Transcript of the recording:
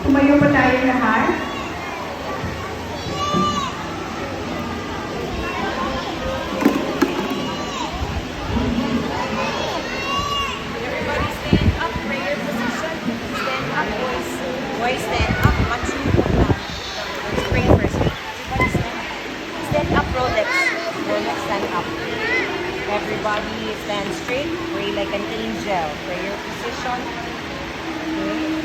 Tumayo pa tayo lahat. Everybody stand up, prayer position. Stand up, boys. Boys, stand up. Matching po lang. Let's pray first. Everybody stand up. Stand up, Rolex. Rolex, stand up. Everybody stand straight. Pray like an angel. Prayer position. Okay.